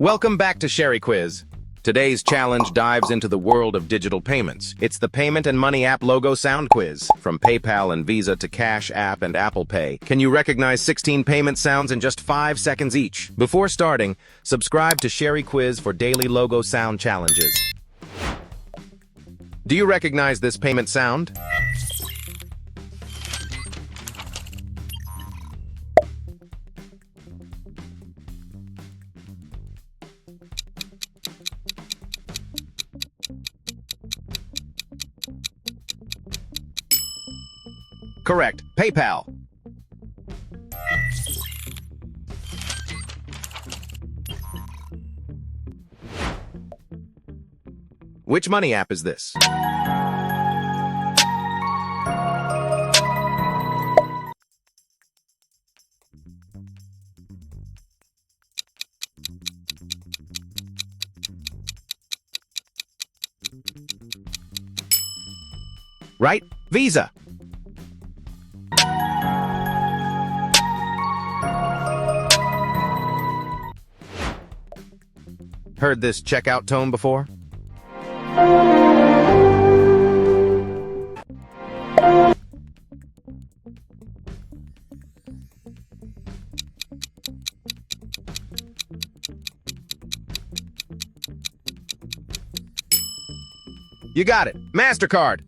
Welcome back to Shery Quiz. Today's challenge dives into the world of digital payments. It's the Payment and Money App Logo Sound Quiz. From PayPal and Visa to Cash App and Apple Pay, can you recognize 16 payment sounds in just 5 seconds each? Before starting, subscribe to Shery Quiz for daily logo sound challenges. Do you recognize this payment sound? Correct. PayPal. Which money app is this? Right? Visa. Heard this checkout tone before? You got it. Mastercard.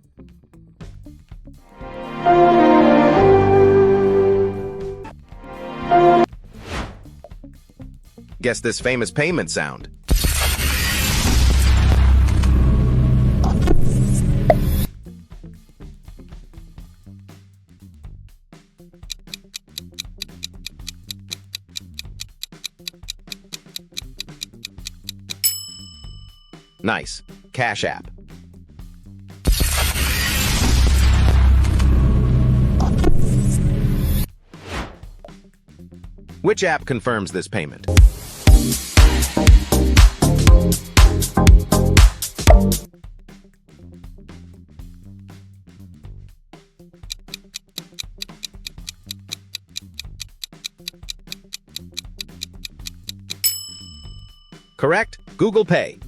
Guess this famous payment sound. Nice. Cash App. Which app confirms this payment? Correct. Google Pay.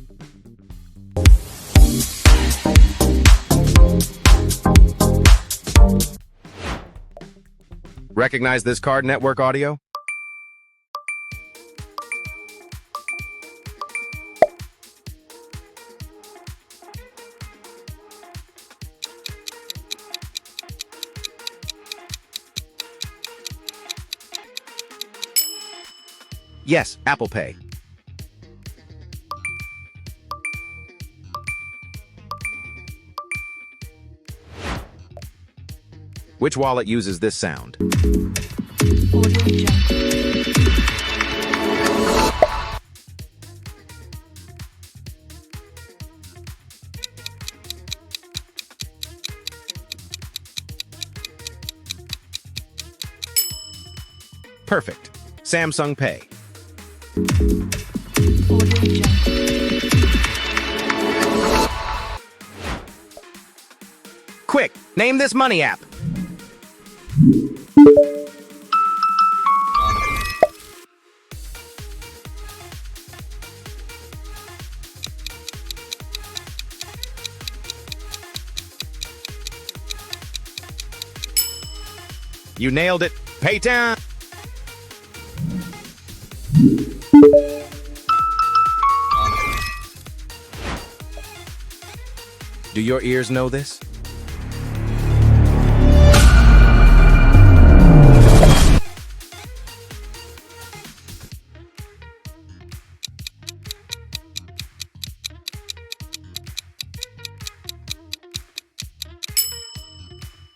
Recognize this card network audio? Yes, Apple Pay. Which wallet uses this sound? Perfect. Samsung Pay. Quick, name this money app. You nailed it. Paytown. Do your ears know this?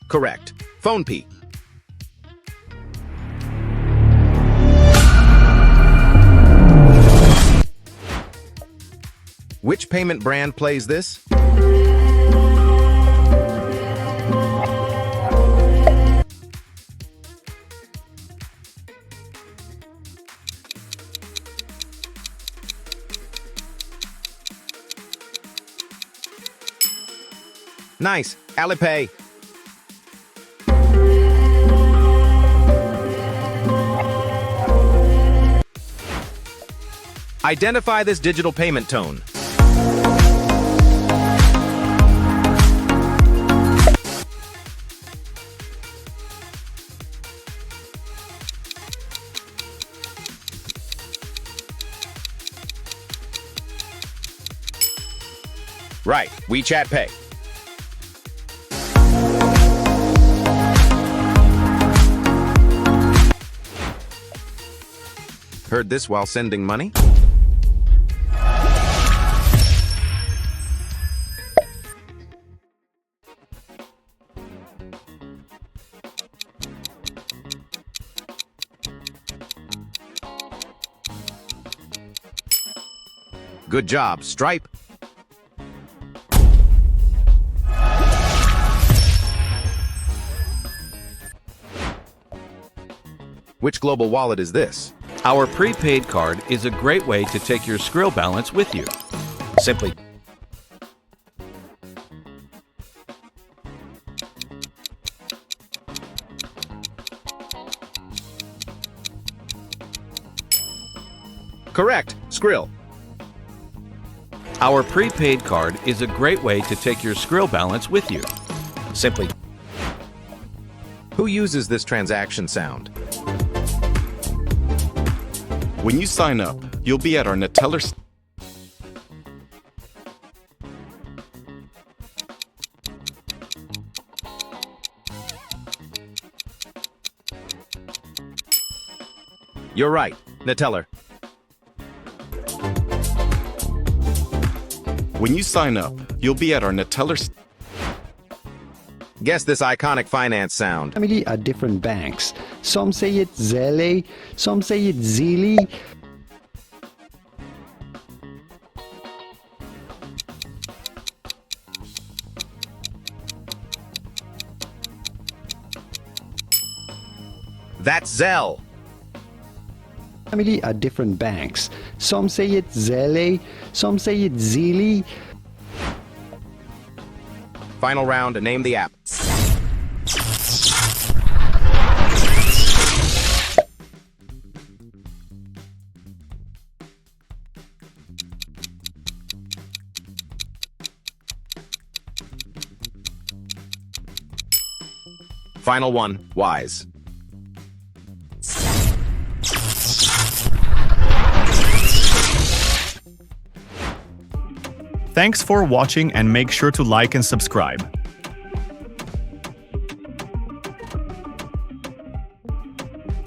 Correct. PhonePe. Which payment brand plays this? Nice. Alipay. Identify this digital payment tone. Right, WeChat Pay. Heard this while sending money? Good job, Stripe. Which global wallet is this? Our prepaid card is a great way to take your Skrill balance with you. Simply. Correct, Skrill. Our prepaid card is a great way to take your Skrill balance with you. Simply. Who uses this transaction sound? When you sign up, you'll be at our Neteller. You're right, Neteller. When you sign up, you'll be at our Neteller. Guess this iconic finance sound. Family are different banks. Some say it's Zelle, some say it's Zelle. That's Zelle. Family are different banks. Some say it's Zelle, some say it's Zelle. Final round, name the app. Final one, Wise. Thanks for watching and make sure to like and subscribe.